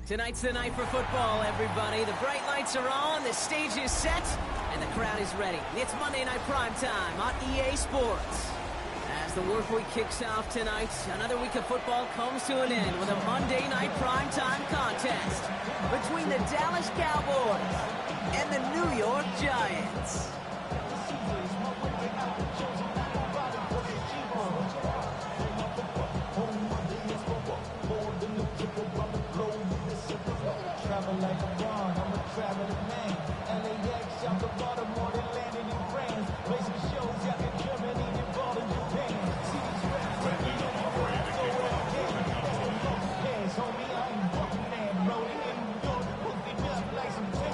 Tonight's the night for football, everybody. The bright lights are on, the stage is set, and the crowd is ready. It's Monday Night Primetime on EA Sports. As the work week kicks off tonight, another week of football comes to an end with a Monday Night Primetime contest between the Dallas Cowboys and the New York Giants.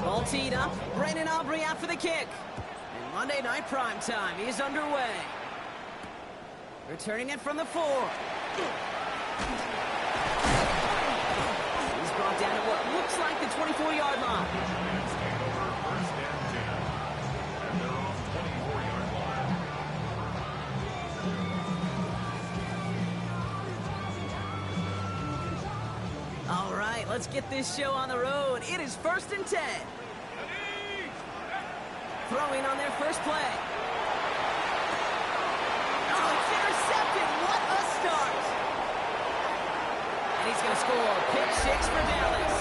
Ball teed up, Brandon Aubrey out for the kick. And Monday Night Primetime is underway. Returning it from the 4. He's brought down at what looks like the 24-yard line. All right, let's get this show on the road. It is 1st and 10. Throwing on their first play. Oh, it's intercepted. What a start. And he's going to score. Pick 6 for Dallas.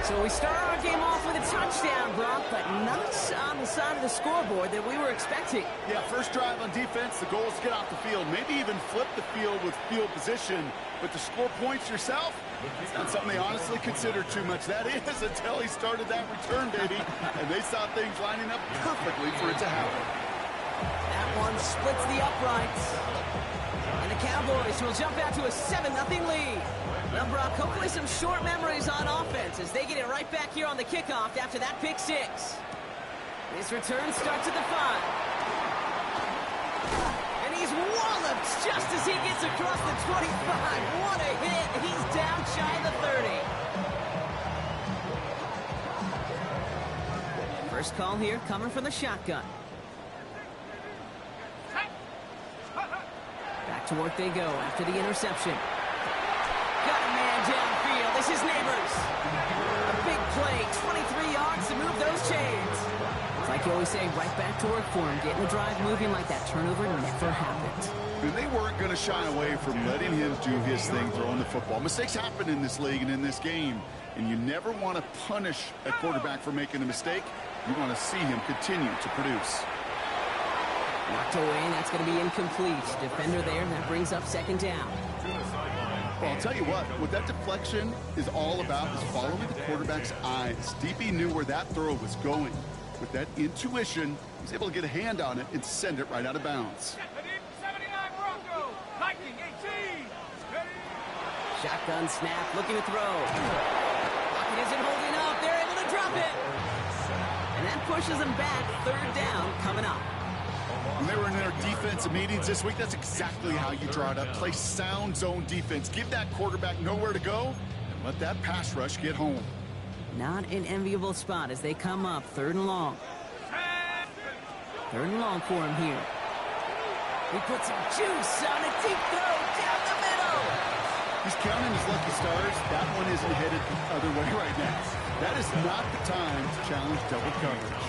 So we start our game off with a touchdown, Brock, but not on the side of the scoreboard that we were expecting. Yeah, first drive on defense, the goal is to get off the field, maybe even flip the field with field position. But to score points yourself, it's not something they honestly consider too much. That is until he started that return, baby, and they saw things lining up perfectly for it to happen. That one splits the uprights. And the Cowboys will jump out to a 7-0 lead. Well, Brock, hopefully some short memories on offense as they get it right back here on the kickoff after that pick 6. This return starts at the 5. And he's walloped just as he gets across the 25. What a hit. He's down shy of the 30. First call here coming from the shotgun. Back to work they go after the interception. Got a man downfield. This is Neighbors. A big play, 23 yards to move those chains. It's like you always say, right back to work for him. Getting the drive moving like that turnover never happened. And they weren't going to shy away from letting him do his thing throwing the football. Mistakes happen in this league and in this game, and you never want to punish a quarterback for making a mistake. You want to see him continue to produce. Knocked away, and that's going to be incomplete. Defender there, and that brings up 2nd down. Well, I'll tell you what that deflection is all about is following the quarterback's eyes. DB knew where that throw was going. With that intuition, he was able to get a hand on it and send it right out of bounds. 79 Bronco, Viking 18. Shotgun snap, looking to throw. Pocket isn't holding up. They're able to drop it. And that pushes them back. 3rd down coming up. When they were in their defensive meetings this week, that's exactly how you draw it up. Play sound zone defense. Give that quarterback nowhere to go and let that pass rush get home. Not an enviable spot as they come up. 3rd and long. 3rd and long for him here. He puts some juice on a deep throw down the middle. He's counting his lucky stars. That one isn't headed the other way right now. That is not the time to challenge double coverage.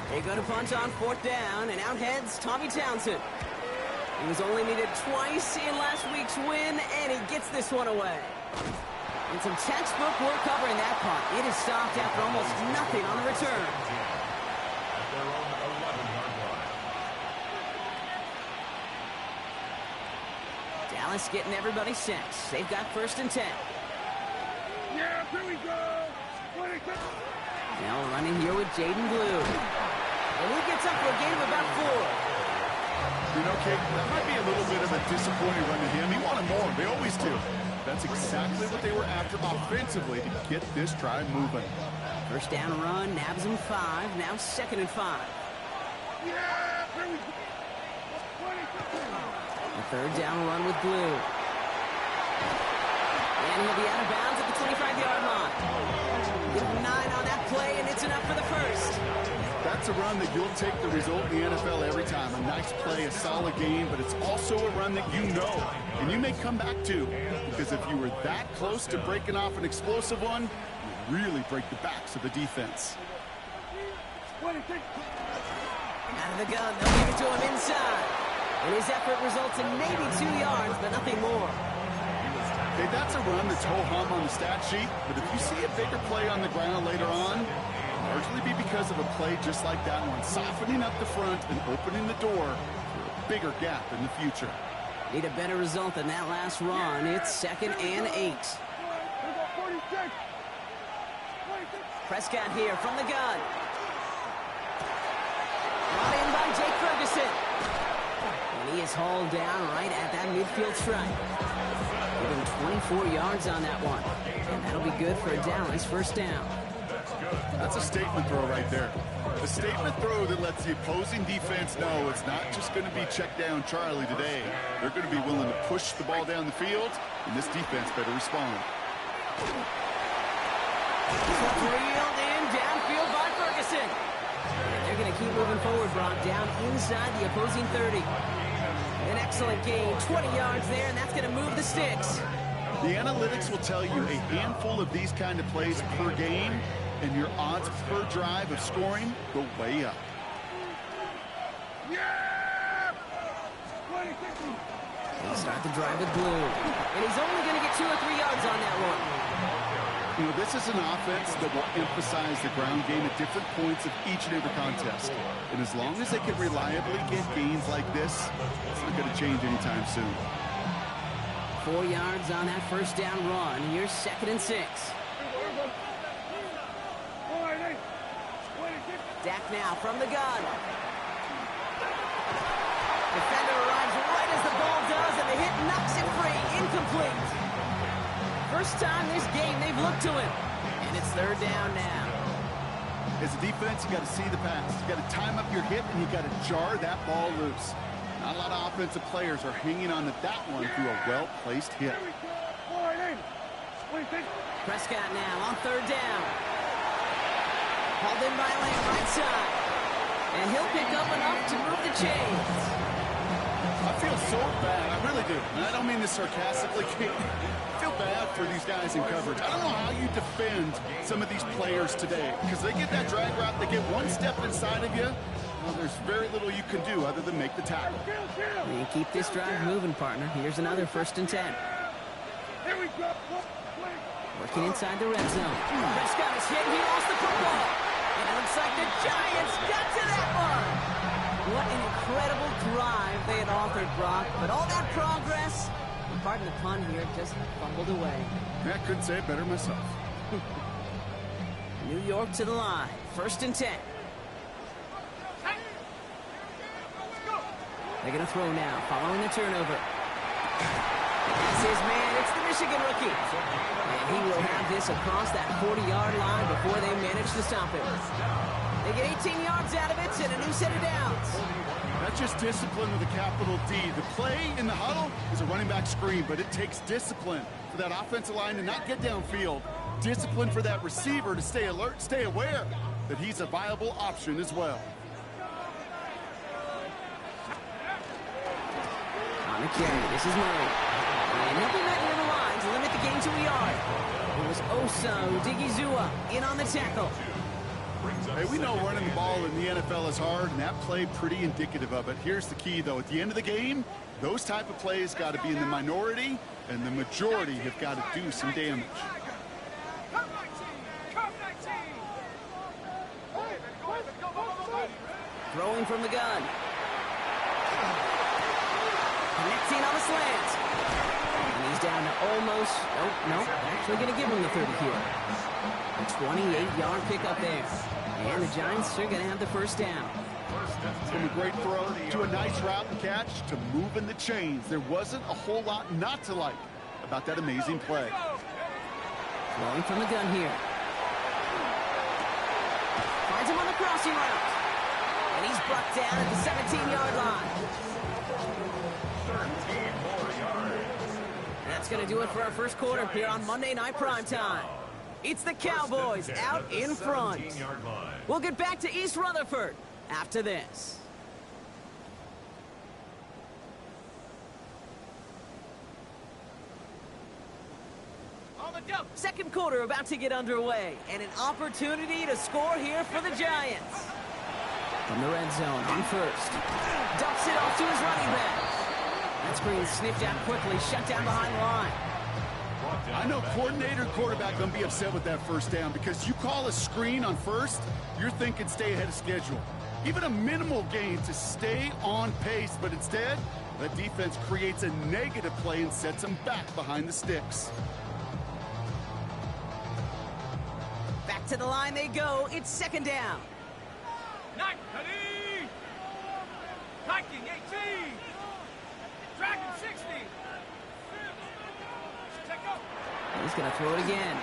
They go to punch on 4th down, and out heads Tommy Townsend. He was only needed twice in last week's win, and he gets this one away. And some textbook work covering that punt. It is stopped after almost nothing on the return. Dallas getting everybody set. They've got 1st and 10. Yeah, here we go. Now running here with Jaden Blue. And he gets up for a gain of about 4. You know, Kate, that might be a little bit of a disappointing run to him. He wanted more. They always do. That's exactly what they were after offensively to get this drive moving. First down run, nabs him 5. Now 2nd and 5. Yeah, here we go. The 3rd down run with Blue. And he'll be out of bounds at the 25-yard line. Get 9 on that play. play, and it's enough for the first. That's a run that you'll take the result in the NFL every time. A nice play, a solid game, but it's also a run that you know, and you may come back to, because if you were that close to breaking off an explosive one, you really break the backs of the defense. Out of the gun, they'll give it to him inside. And his effort results in maybe 2 yards, but nothing more. Okay, that's a run that's ho-hum on the stat sheet, but if you see a bigger play on the ground later on, largely be because of a play just like that one, softening up the front and opening the door for a bigger gap in the future. Need a better result than that last run. It's 2nd and 8. Prescott here from the gun. Brought in by Jake Ferguson. And he is hauled down right at that midfield stripe. Give him 24 yards on that one. And that'll be good for a Dallas first down. That's a statement throw right there. A statement throw that lets the opposing defense know it's not just going to be check down Charlie today. They're going to be willing to push the ball down the field, and this defense better respond. Reeled in downfield by Ferguson. And they're going to keep moving forward, Brock, down inside the opposing 30. An excellent gain, 20 yards there, and that's going to move the sticks. The analytics will tell you a handful of these kind of plays per game, and your odds per drive of scoring go way up. He'll start the drive with blue. And he's only going to get 2 or 3 yards on that one. You know, this is an offense that will emphasize the ground game at different points of each and every contest. And as long as they can reliably get gains like this, it's not going to change anytime soon. 4 yards on that first down run. Here's 2nd and 6. Dak now from the gun. Defender arrives right as the ball does, and the hit knocks it free. Incomplete. First time this game they've looked to him. And it's 3rd down now. As a defense, you got to see the pass. You got to time up your hit, and you got to jar that ball loose. Not a lot of offensive players are hanging on to that one through a well-placed hit. Prescott now on 3rd down. Hauled in by Lamb right side. And he'll pick up enough to move the chains. I feel so bad. I really do. And I don't mean this sarcastically. I feel bad for these guys in coverage. I don't know how you defend some of these players today. Because they get that drag route, they get one step inside of you. Well, there's very little you can do other than make the tackle. And keep this drive moving, partner. Here's another 1st and 10. Here we go. Working inside the red zone. Prescott is hit. He lost the football. And it looks like the Giants got to that one. What an incredible drive they had authored, Brock. But all that progress, pardon the pun here, just fumbled away. I couldn't say it better myself. New York to the line. 1st and 10. They're going to throw now, following the turnover. That's his man. It's the Michigan rookie. And he will have this across that 40-yard line before they manage to stop him. They get 18 yards out of it and a new set of downs. That's just discipline with a capital D. The play in the huddle is a running back screen, but it takes discipline for that offensive line to not get downfield. Discipline for that receiver to stay alert, stay aware that he's a viable option as well. On the carry, this is Murray. And he'll be met near the line to limit the gain to a yard. It was Osa Odigizua in on the tackle. Hey, we know running the ball in the NFL is hard, and that play pretty indicative of it. Here's the key, though. At the end of the game, those type of plays got to be in the minority, and the majority have got to do some damage. Throwing from the gun. Connecting on the slant. And he's down to almost, nope, actually going to give him the 30 here. A 28-yard pickup there. And the Giants are going to have the first down. From a great throw to a nice route and catch to moving the chains. There wasn't a whole lot not to like about that amazing play. Throwing from the gun here. Finds him on the crossing route. And he's brought down at the 17-yard line. 13 more yards. That's going to do it for our first quarter here on Monday Night Primetime. It's the Cowboys out in front. We'll get back to East Rutherford after this. Second quarter about to get underway, and an opportunity to score here for the Giants. From the red zone on first. Dumps it off to his running back. That screen sniffed out quickly, shut down behind the line. I know coordinator and quarterback going to be upset with that first down because you call a screen on first, you're thinking stay ahead of schedule. Even a minimal gain to stay on pace, but instead, the defense creates a negative play and sets them back behind the sticks. Back to the line they go. It's second down. Hiking 18. Dragon 60. He's going to throw it again.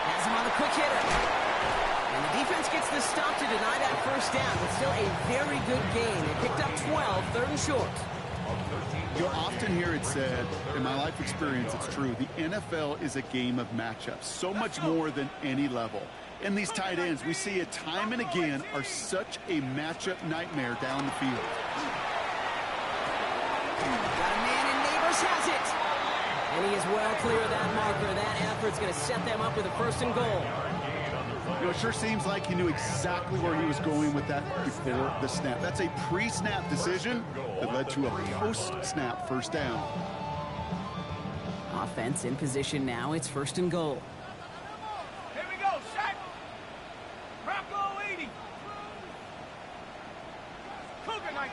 Has him on the quick hitter. And the defense gets the stop to deny that first down, but still a very good gain. They picked up 12, third and short. You'll often hear it said, in my life experience, it's true, the NFL is a game of matchups, so much more than any level. And these tight ends, we see it time and again, are such a matchup nightmare down the field. Got a man, and Neighbors has it. And he is well clear of that marker. That effort's going to set them up with a first and goal. You know, it sure seems like he knew exactly where he was going with that before the snap. That's a pre-snap decision that led to a post-snap first down. Offense in position now. It's first and goal. Here we go, set. Bronco 80. Cougar 19.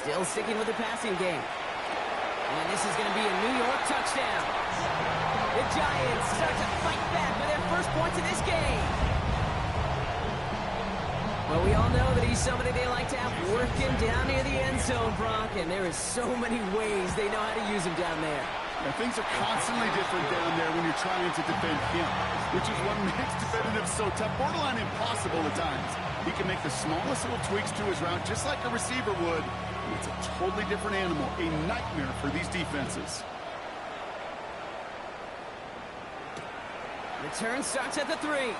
Still sticking with the passing game. And this is going to be a New York touchdown. The Giants start to fight back with their first points in this game. Well, we all know that he's somebody they like to have working down near the end zone, Brock, and there is so many ways they know how to use him down there. Now, things are constantly different down there when you're trying to defend him, which is what makes defending him so tough, borderline impossible at times. He can make the smallest little tweaks to his route just like a receiver would. It's a totally different animal, a nightmare for these defenses. Return starts at the 3.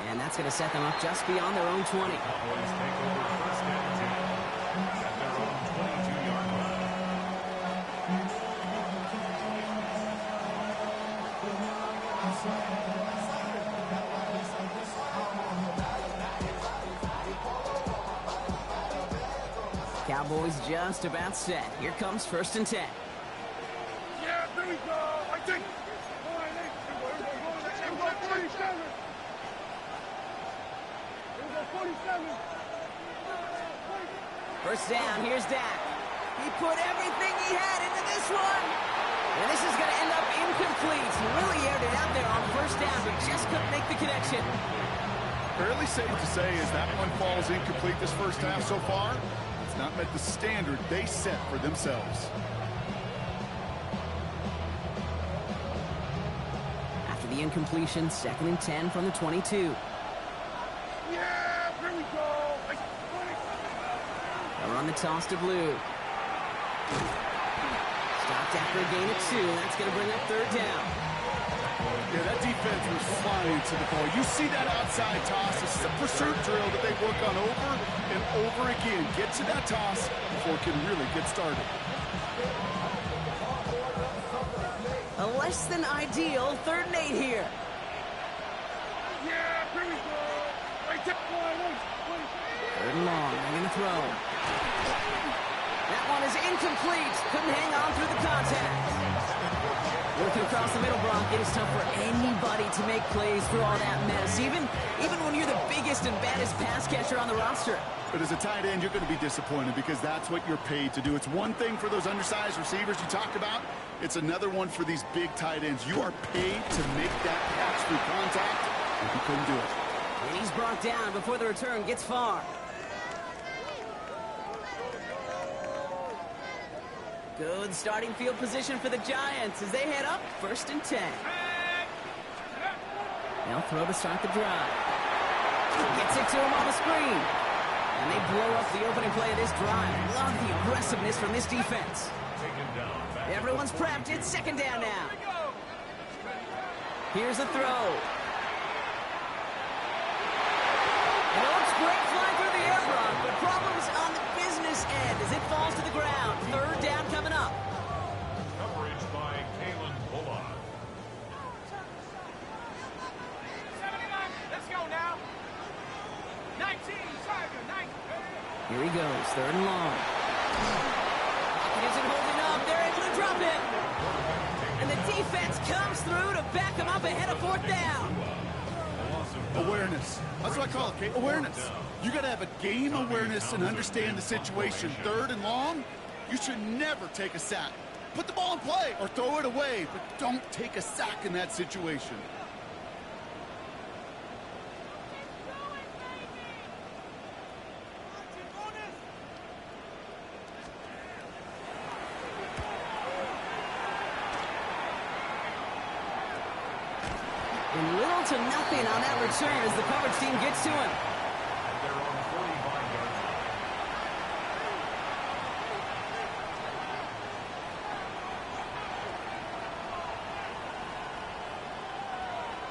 And that's going to set them up just beyond their own 20. Cowboys just about set. Here comes first and 10. Yeah, here we go. I think. 47. First down, here's Dak. He put everything he had into this one. And this is going to end up incomplete. He really aired it out there on first down, but just couldn't make the connection. Fairly safe to say as that one falls incomplete this first half so far, it's not met the standard they set for themselves. After the incompletion, second and 10 from the 22. Yeah, here we go. They'll run the toss to Blue. Stopped after a gain of 2. That's going to bring up third down. Yeah, that defense was flying to the ball. You see that outside toss. This is a pursuit drill that they work on over and over again. Get to that toss before it can really get started. A less than ideal third and 8 here. Yeah, here we go. Third and long. They're going to throw. That one is incomplete. Couldn't hang on through the contact. Working across the middle, Brock. It is tough for anybody to make plays through all that mess, even when you're the biggest and baddest pass catcher on the roster. But as a tight end, you're going to be disappointed because that's what you're paid to do. It's one thing for those undersized receivers you talk about. It's another one for these big tight ends. You are paid to make that catch through contact, and he couldn't do it. And he's brought down before the return gets far. Good starting field position for the Giants as they head up first and 10. They'll throw to start the drive. Gets it to him on the screen. And they blow up the opening play of this drive. Love the aggressiveness from this defense. Everyone's prepped. It's second down now. Here's a throw. And it looks great flying through the air, Brock, but problems on the business end as it falls to the ground. Third down coming up. Coverage by Kalen Bullock. 79. Let's go now. 19. Tiger. 19. Here he goes. Third and long. It isn't holding up. They're able to drop him. And the defense comes through to back him up ahead of fourth down. Awareness. That's what I call it, Kate. Awareness. You got to have a game awareness and understand the situation. Third and long, you should never take a sack. Put the ball in play or throw it away, but don't take a sack in that situation. And little to nothing on that return as the coverage team gets to him. They're on the 45-yard line.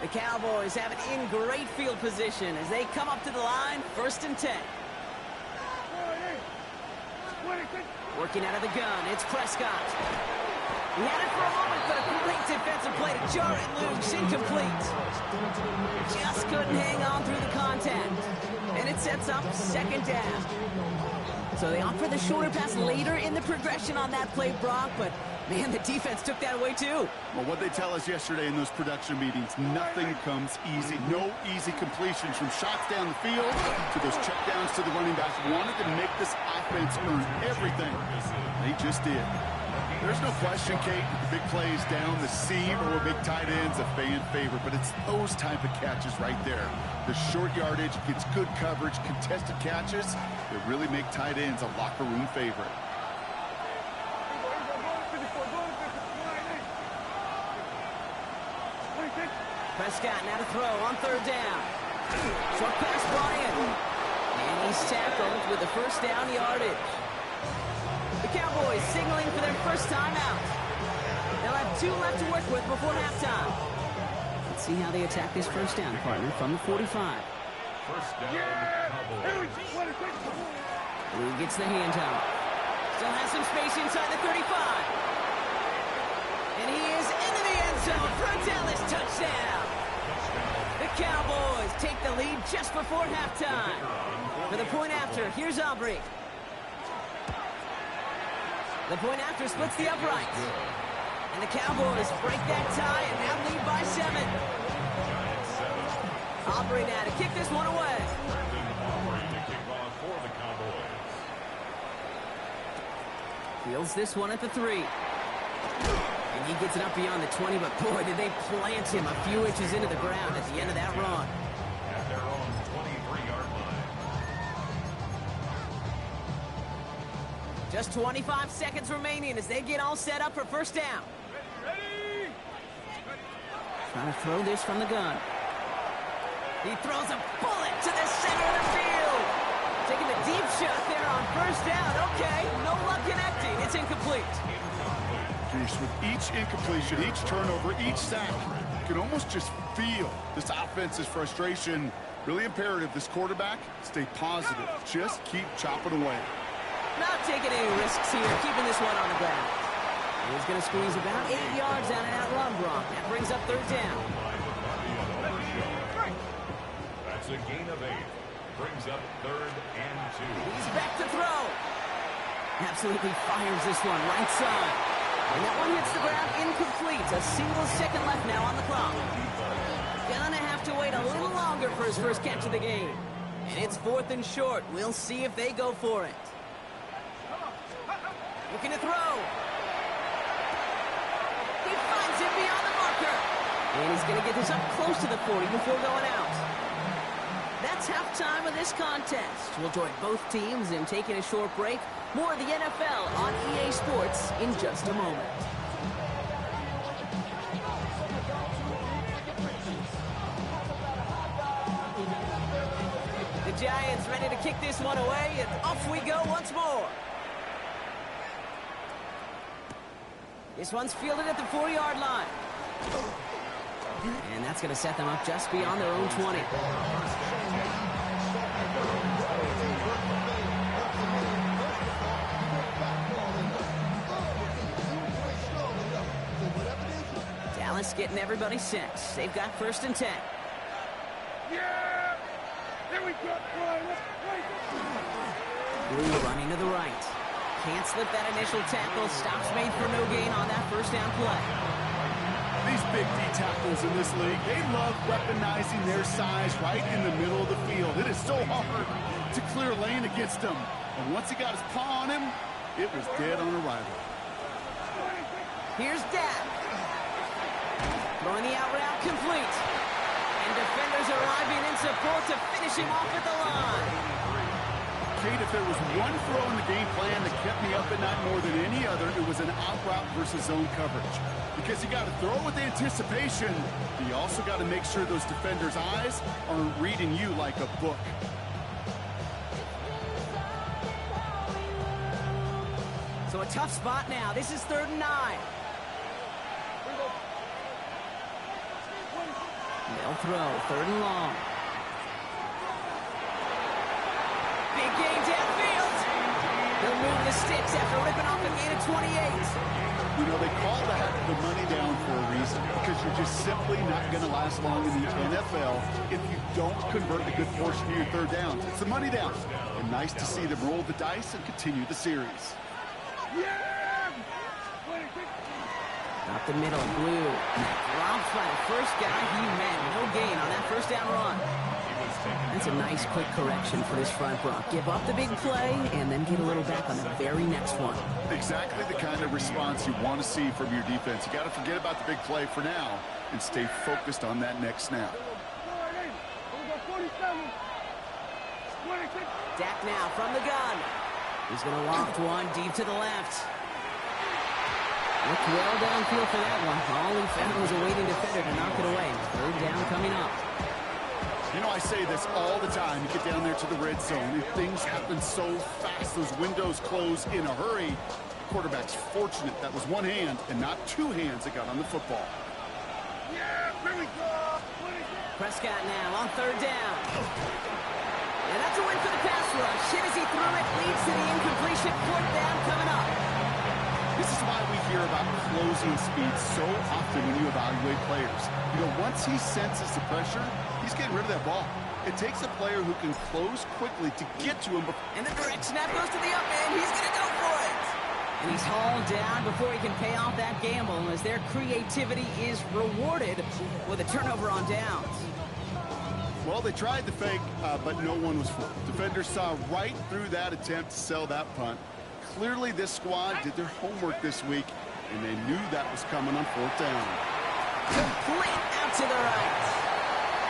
The Cowboys have it in great field position as they come up to the line, 1st and 10. Working out of the gun, it's Prescott. He had it for a moment, but a great defensive play to jar it loose, incomplete. Just couldn't hang on through the contact. And it sets up second down. So they opt for the shorter pass later in the progression on that play, Brock, but man, the defense took that away too. Well, what they tell us yesterday in those production meetings, nothing comes easy. No easy completions from shots down the field to those checkdowns to the running back. Wanted to make this offense earn everything. They just did. There's no question, Kate, the big plays down the seam or big tight ends, a fan favorite, but it's those type of catches right there. The short yardage gets good coverage, contested catches that really make tight ends a locker room favorite. Prescott now to throw on third down. Short pass brought in. And he's tackled with the first down yardage. The Cowboys signaling for their first timeout. They'll have 2 left to work with before halftime. Let's see how they attack this first down, partner, from the 45. First down, Cowboys. Blue gets the handout. Still has some space inside the 35. And he is into the end zone for a Dallas touchdown. The Cowboys take the lead just before halftime. For the point after, here's Aubrey. The point after splits the upright. And the Cowboys break that tie and now lead by 7. Aubrey now to kick this one away. Fields this one at the 3. And he gets it up beyond the 20, but boy, did they plant him a few inches into the ground at the end of that run. At their own 23-yard line. Just 25 seconds remaining as they get all set up for first down. Ready? Trying to throw this from the gun. He throws a bullet to the center of the field. Taking a deep shot there on first down. Okay, no luck connecting. It's incomplete. Jeez, with each incompletion, each turnover, each sack, you can almost just feel this offense's frustration. Really imperative this quarterback stay positive. Just keep chopping away. Not taking any risks here, keeping this one on the ground. He's going to squeeze about 8 yards out of that run, Brock. That brings up third down. That's a gain of 8. Brings up 3rd and 2. He's back to throw. Absolutely fires this one right side. And that one hits the ground incomplete. A single second left now on the clock. Gonna have to wait a little longer for his first catch of the game. And it's 4th and short. We'll see if they go for it. Looking to throw. He finds it beyond the marker. And he's going to get this up close to the 40 before going out. That's halftime of this contest. We'll join both teams in taking a short break. More of the NFL on EA Sports in just a moment. Giants ready to kick this one away, and off we go once more. This one's fielded at the 4-yard line. And that's going to set them up just beyond their own 20. Dallas getting everybody set. They've got 1st and 10. Yeah! There we go! Blue running to the right. Can't slip that initial tackle. Stops made for no gain on that 1st down play. These big D tackles in this league, they love weaponizing their size right in the middle of the field. It is so hard to clear lane against them. And once he got his paw on him, it was dead on arrival. Here's Dak. Throwing the out route complete. And defenders arriving in support to finish him off at the line. Kate, if there was one throw in the game plan that kept me up at night more than any other, it was an out route versus zone coverage. Because you got to throw with anticipation, but you also got to make sure those defenders' eyes aren't reading you like a book. So a tough spot now. This is 3rd and 9. They'll throw 3rd and long. Big gain downfield. He'll move the sticks after ripping off a gain of 28. You know, they call that the money down for a reason, because you're just simply not going to last long in the NFL if you don't convert a good portion of your 3rd downs. It's the money down. And nice to see them roll the dice and continue the series. Up the middle, Blue. Drops by the first guy he met. No gain on that 1st down run. That's a nice quick correction for this front row. Give up the big play and then get a little back on the very next one. Exactly the kind of response you want to see from your defense. You got to forget about the big play for now and stay focused on that next snap. Dak now from the gun. He's going to loft one deep to the left. Looked well downfield for that one. All he found was a waiting defender to knock it away. 3rd down coming up. You know, I say this all the time. You get down there to the red zone, and things happen so fast. Those windows close in a hurry. Quarterback's fortunate that was one hand and not 2 hands that got on the football. Yeah, here we go! Prescott now on 3rd down. And that's a win for the pass rush. Hit as he threw it, leads to the incompletion. 4th down coming up. This is why we hear about closing speed so often when you evaluate players. You know, once he senses the pressure, he's getting rid of that ball. It takes a player who can close quickly to get to him. And the direct snap goes to the up end. He's going to go for it. And he's hauled down before he can pay off that gamble as their creativity is rewarded with a turnover on downs. Well, they tried the fake, but no one was fooled. Defenders saw right through that attempt to sell that punt. Clearly, this squad did their homework this week, and they knew that was coming on 4th down. Complete out to the right.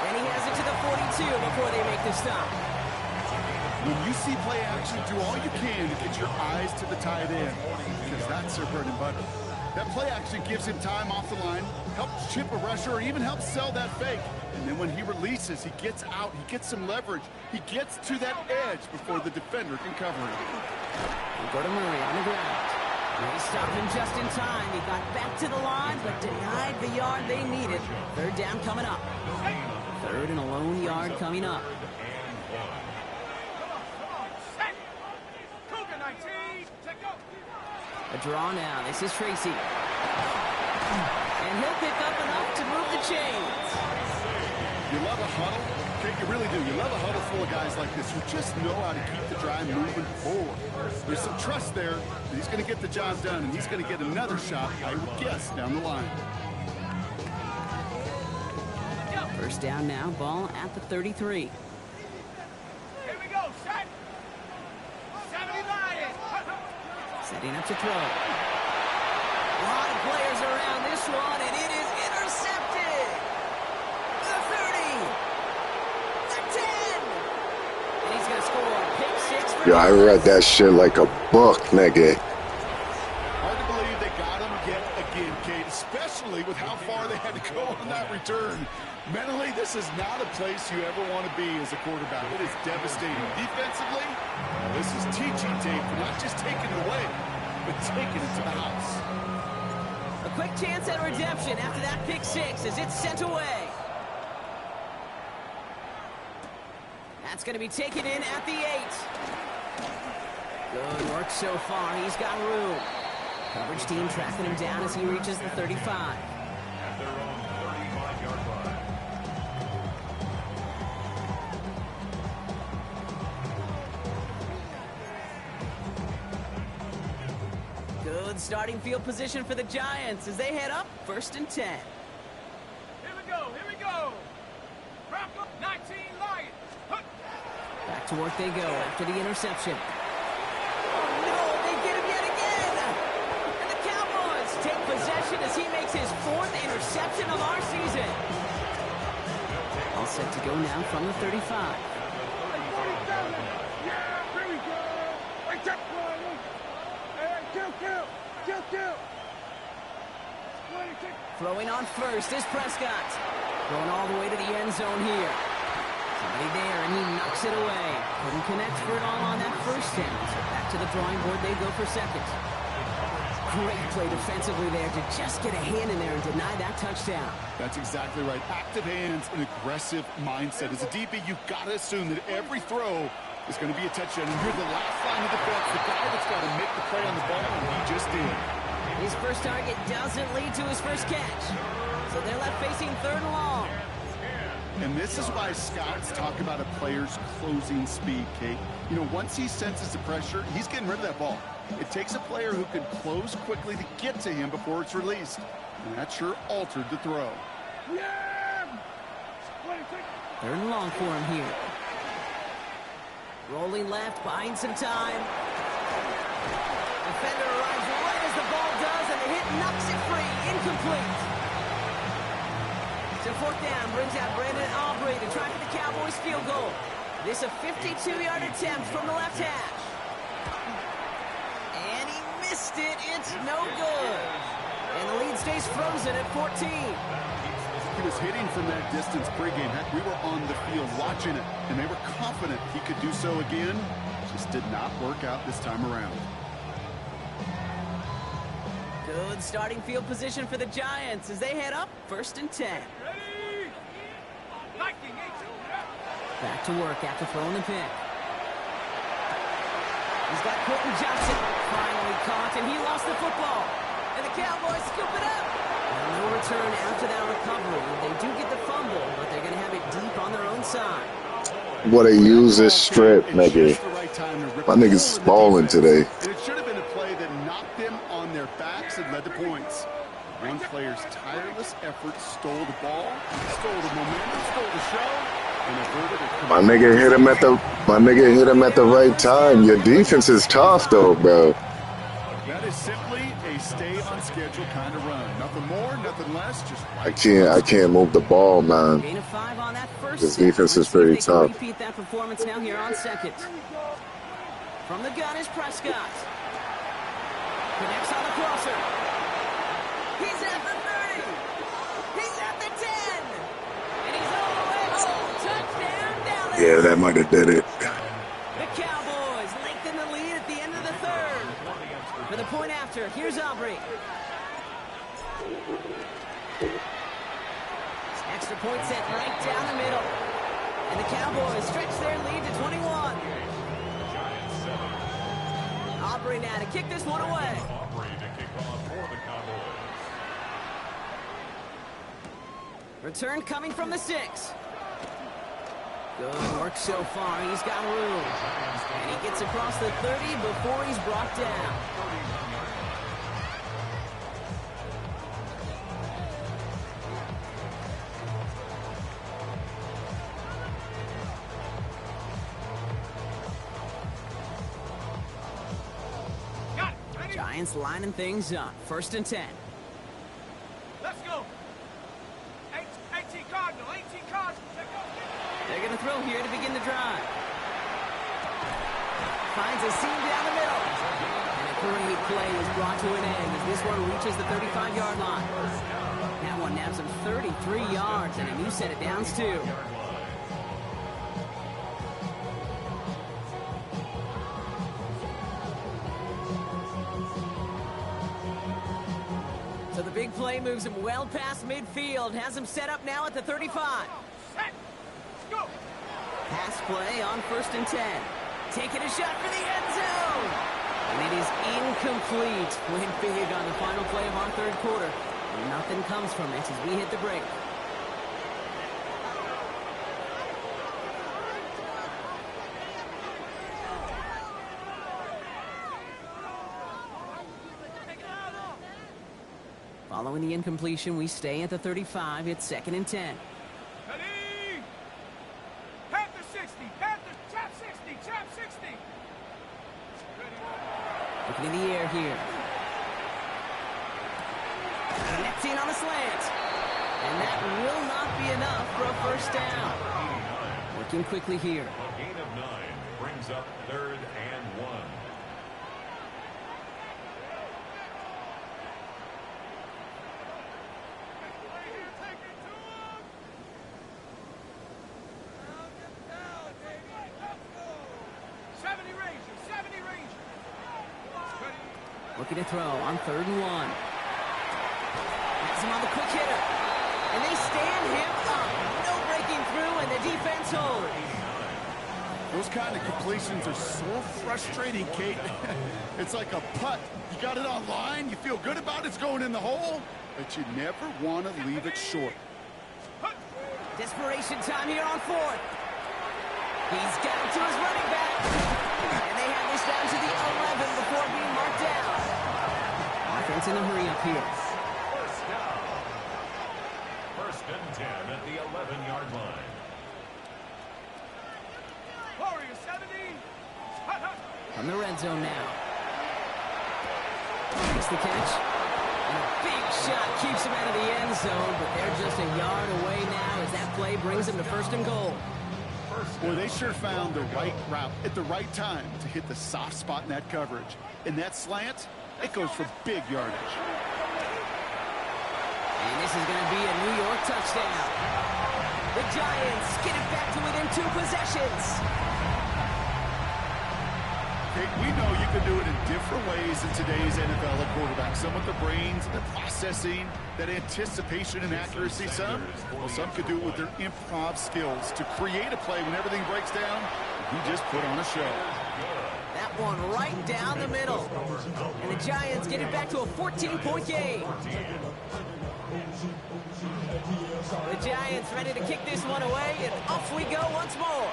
And he has it to the 42 before they make the stop. When you see play action, do all you can to get your eyes to the tight end, because that's their bread and butter. That play action gives him time off the line, helps chip a rusher, or even helps sell that fake. And then when he releases, he gets out, he gets some leverage. He gets to that edge before the defender can cover him. We'll go to Murray on the ground. They stopped him just in time. He got back to the line, but denied the yard they needed. 3rd down coming up. 3rd and a lone yard coming up. A draw now. This is Tracy. And he'll pick up enough to move the chains. You love a huddle? Okay, you really do. You love a huddle full of guys like this who just know how to keep the drive moving forward. There's some trust there that he's going to get the job done, and he's going to get another shot, I would guess, down the line. 1st down now. Ball at the 33. Here we go, set! 79! Setting up to throw. A lot of players around this one, and it is intercepted. The 30. The 10. And he's going to score. Pick 6 for Yo, I read that shit like a book, nigga. Hard to believe they got him yet again, Kate, especially with how far they had to go on that that return. Mentally, this is not a place you ever want to be as a quarterback. It is devastating. Defensively, this is teaching tape for not just taking it away, but taking it to the house. A quick chance at redemption after that pick six as it's sent away. That's going to be taken in at the 8. Good work so far. He's got room. Coverage team tracking him down as he reaches the 35. At their own 35-yard line. Good starting field position for the Giants as they head up 1st and 10. Here we go, here we go. Bronco 19 Lions. Huh. Back to work they go after the interception. Oh no, they get him yet again! And the Cowboys take possession as he makes his 4th interception of our season. All set to go now from the 35. 47. Yeah, here we go. Hey, jump, Riley. Hey, kill. 26. Throwing on first is Prescott. Going all the way to the end zone here. Somebody there, and he knocks it away. Couldn't connect for it all on that first down. So back to the drawing board they go for second. Great play defensively there to just get a hand in there and deny that touchdown. That's exactly right. Active hands and aggressive mindset. As a DB, you've got to assume that every throw is going to be a touchdown. And you're the last line of defense, the guy that's got to make the play on the ball, and he just did. His first target doesn't lead to his first catch. So they're left facing 3rd and long. And this is why scouts talk about a player's closing speed, Kate. You know, once he senses the pressure, he's getting rid of that ball. It takes a player who can close quickly to get to him before it's released. And that sure altered the throw. Yeah. 26. 3rd and long for him here. Rolling left, buying some time. Defender arrives right as the ball does, and the hit knocks it free. Incomplete. So 4th down brings out Brandon Aubrey to try for the Cowboys field goal. This a 52-yard attempt from the left hash. And he missed it. It's no good. And the lead stays frozen at 14. He was hitting from that distance pregame. Heck, we were on the field watching it, and they were confident he could do so again. Just did not work out this time around. Good starting field position for the Giants as they head up 1st and 10. Ready. 19, 18. Back to work after throwing the pick. He's got Quentin Johnson finally caught, and he lost the football. And the Cowboys scoop it up. And no return after that recovery. They do get the fumble, but they're going to have it deep on their own side. What they use this strip, nigga. My niggas balling today. And it should have been a play that knocked them on their backs and led to points. One player's tireless effort stole the ball, stole the momentum, stole the show, and averted a My nigga hit him at the right time. Your defense is tough though, bro. That is simply a stay on schedule kind of run. Nothing more, nothing less. Just I can't move the ball, man. Gain of 5 on that first. This defense is pretty Let's see if they can tough. repeat that performance now here on second. From the gun is Prescott. Connects on the crosser. He's at the 30. He's at the 10. And he's all the way home. Touchdown, Dallas. Yeah, that might have did it. The Cowboys lengthen the lead at the end of the 3rd. For the point after, here's Aubrey. Extra point set right down the middle. And the Cowboys stretch their lead to 21. Aubrey now to kick this one away. Aubrey to kick off for the Cowboys. Return coming from the 6. Good work so far. He's got room. And he gets across the 30 before he's brought down. Got it. Ready. Giants lining things up. 1st and 10. Let's go. 18 Cardinal, 18 Cardinal. They're going to throw here to begin the drive. Finds a seam down the middle. And a great play is brought to an end as this one reaches the 35-yard line. That one nabs him 33 yards and a new set of downs, too. So the big play moves him well past midfield, has him set up now at the 35. Set. Go. Pass play on 1st and 10. Taking a shot for the end zone. And it is incomplete. Went big on the final play of our 3rd quarter. Nothing comes from it as we hit the break. Following the incompletion, we stay at the 35. It's 2nd and 10. Ready. Panther 60. Panther. Chap 60. Chap 60. Looking in the air here. Connecting on a slant. And that will not be enough for a 1st down. Working quickly here. A gain of 9 brings up 3rd and 1. Looking to throw on 3rd and 1. Has him on the quick hitter. And they stand him up. No breaking through, and the defense holds. Those kind of completions are so frustrating, Kate. It's like a putt. You got it on line, you feel good about it's going in the hole, but you never want to leave it short. Desperation time here on 4th. He's got it to his running back. And they have this down to the 11 before being marked down. Offense in a hurry up here. 1st down. 1st and 10 at the 11-yard line. Warrior 70. Hut, hut. From the red zone now. Makes the catch. And a big shot keeps him out of the end zone, but they're just a yard away now as that play brings him to 1st and goal. Boy, they sure found the right route at the right time to hit the soft spot in that coverage. And that slant, it goes for big yardage. And this is going to be a New York touchdown. The Giants get it back to within 2 possessions. Kate, we know you can do it in different ways in today's NFL at quarterback. Some with the brains, the processing, that anticipation and accuracy. Some could do it with their improv skills to create a play when everything breaks down. He just put on a show. That one right down the middle. And the Giants get it back to a 14-point game. The Giants ready to kick this one away, and off we go once more.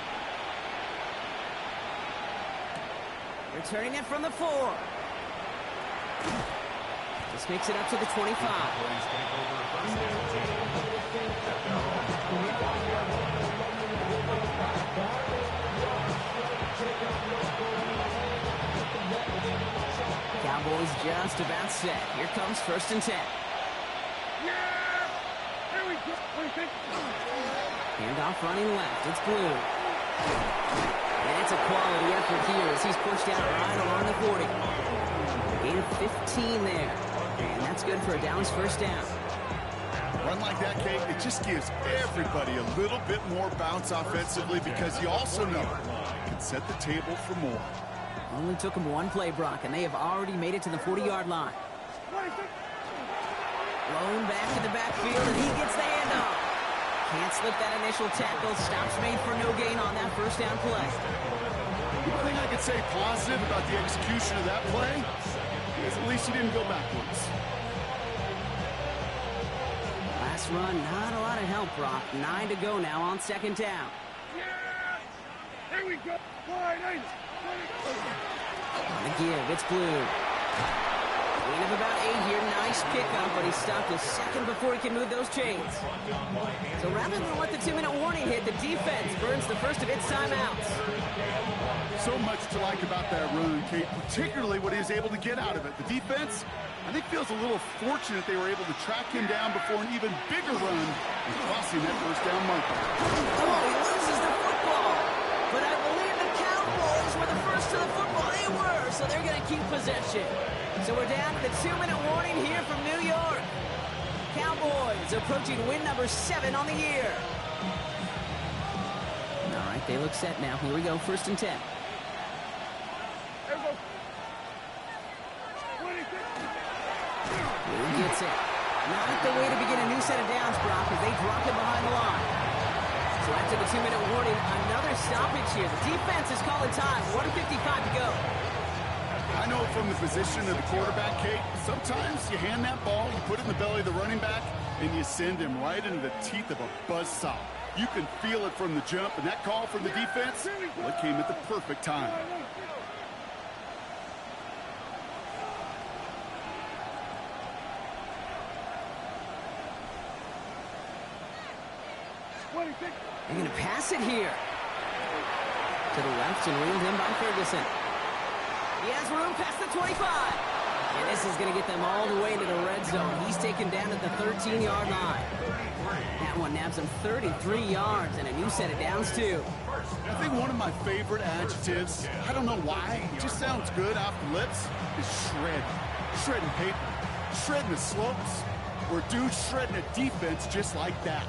Returning it from the 4. This makes it up to the 25. Cowboys just about set. Here comes 1st and 10. Yeah! Here we go. What do you think? Handoff running left. It's Blue. And it's a quality effort here as he's pushed out right along the 40. Gain of 15 there. And that's good for a Dallas 1st down. Run like that, Kate, it just gives everybody a little bit more bounce offensively because you also know it can set the table for more. Only took him 1 play, Brock, and they have already made it to the 40-yard line. Blown back to the backfield, and he gets the handoff. Can't slip that initial tackle. Stops made for no gain on that 1st down play. One thing I could say positive about the execution of that play is at least he didn't go backwards. Last run, not a lot of help, Brock. 9 to go now on 2nd down. Yeah! Here we go. Wide eight. On the give, it's Blue. Gain of about 8 here. Nice pickup, but he stopped a second before he can move those chains. So rather than let the 2-minute warning hit, the defense burns the first of its timeouts. So much to like about that run, Kate, particularly what he was able to get out of it. The defense, I think, feels a little fortunate they were able to track him down before an even bigger run and crossing that 1st down marker. Oh, he loses the football. But I believe the Cowboys were the first to the football. They were, so they're going to keep possession. So we're down to the 2-minute warning here from New York. Cowboys approaching win number 7 on the year. All right, they look set now. Here we go, 1st and 10. Who gets it? Not the way to begin a new set of downs, Brock, as they drop it behind the line. So after the 2-minute warning, another stoppage here. The defense is calling time. 1:55 to go. I know from the position of the quarterback, Kate, sometimes you hand that ball, you put it in the belly of the running back, and you send him right into the teeth of a buzzsaw. You can feel it from the jump, and that call from the defense, well, it came at the perfect time. They're going to pass it here. To the left and reeled in by Ferguson. He has room past the 25. And this is going to get them all the way into the red zone. He's taken down at the 13-yard line. That one nabs him 33 yards and a new set of downs, too. I think one of my favorite adjectives, I don't know why, it just sounds good off the lips, is shred. Shredding paper. Shredding the slopes. Or dude shredding a defense just like that.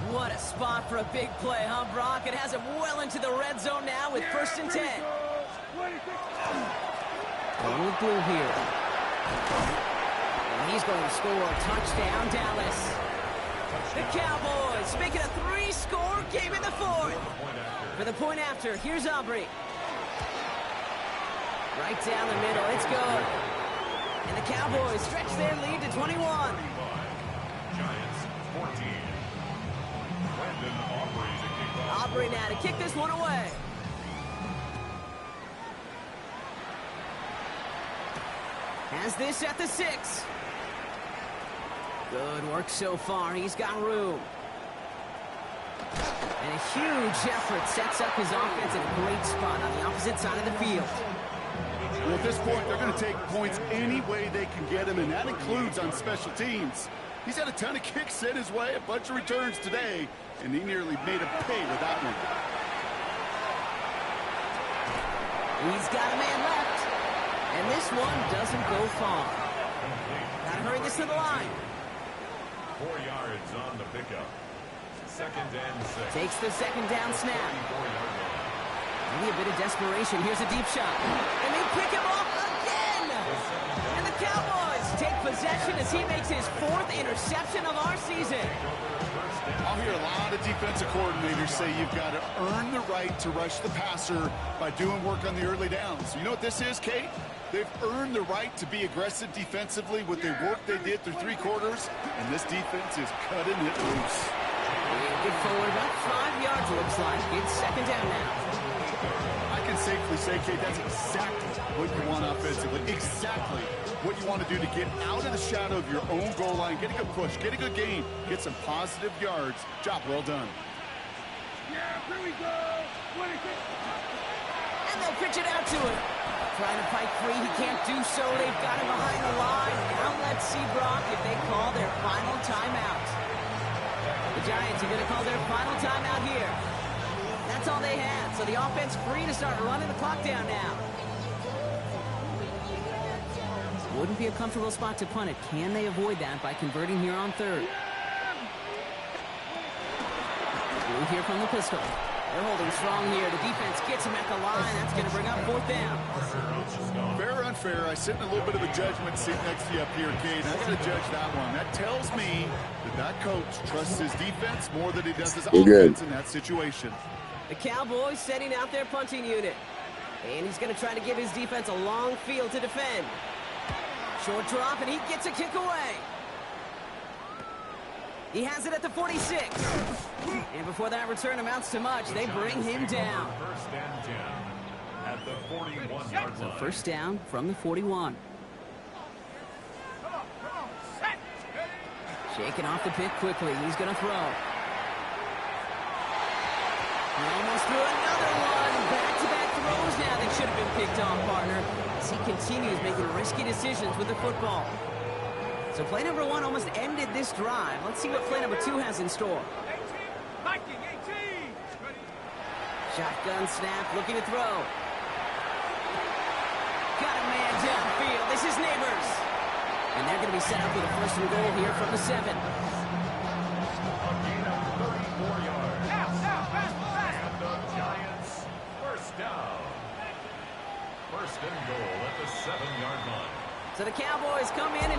What a spot for a big play, huh, Brock? It has him well into the red zone now with 1st and 10. Going with blue here. And he's going to score a touchdown, Dallas. The Cowboys making a 3-score game in the 4th. For the point after, here's Aubrey. Right down the middle, it's good. And the Cowboys stretch their lead to 21. Giants 14. Aubrey now to kick this one away. Has this at the 6. Good work so far. He's got room. And a huge effort sets up his offense in a great spot on the opposite side of the field. Well, at this point, they're going to take points any way they can get him, and that includes on special teams. He's had a ton of kicks sent his way, a bunch of returns today, and he nearly made him pay with that one. He's got a man left, and this one doesn't go far. Gotta hurry this to the line. 4 yards on the pickup. 2nd and 6. Takes the 2nd down snap. Maybe a bit of desperation. Here's a deep shot. And they pick him off again! And the Cowboys take possession as he makes his 4th interception of our season. I'll hear a lot of defensive coordinators say you've got to earn the right to rush the passer by doing work on the early downs. You know what this is, Kate? They've earned the right to be aggressive defensively with the work they did through 3 quarters, and this defense is cutting it loose. Get forward about 5 yards, looks like. It's 2nd down now. I can safely say, Kate, that's exactly what you want offensively. Exactly what you want to do to get out of the shadow of your own goal line, get a good push, get a good gain, get some positive yards. Job well done. Yeah, here we go. And they'll pitch it out to him. Trying to fight free, he can't do so. They've got him behind the line. Now let's see, Brock, if they call their final timeout. The Giants are going to call their final timeout here. That's all they had, so the offense free to start running the clock down now. Wouldn't be a comfortable spot to punt it. Can they avoid that by converting here on 3rd? Blue here from the pistol. They're holding strong here. The defense gets him at the line. That's going to bring up 4th down. Fair or unfair, I sit in a little bit of a judgment seat next to you up here, Kate. I got to judge that one. That tells me that coach trusts his defense more than he does his offense in that situation. The Cowboys setting out their punting unit. And he's going to try to give his defense a long field to defend. Short drop, and he gets a kick away. He has it at the 46. And before that return amounts to much, they bring him down. 1st and 10 at the 41-yard line. 1st down from the 41. Come on, set. Shaking off the pick quickly. He's going to throw. He almost threw another one. Back-to-back throws now that should have been picked off, partner. As he continues making risky decisions with the football. So play number 1 almost ended this drive. Let's see what play number 2 has in store. 18. Viking, 18. Shotgun snap, looking to throw. Got him man downfield. This is Neighbors. And they're going to be set up with a first and goal here from the 7. A gain of 34 yards. Now, fast. And the Giants first down. First and goal at the 7-yard line. So the Cowboys come in and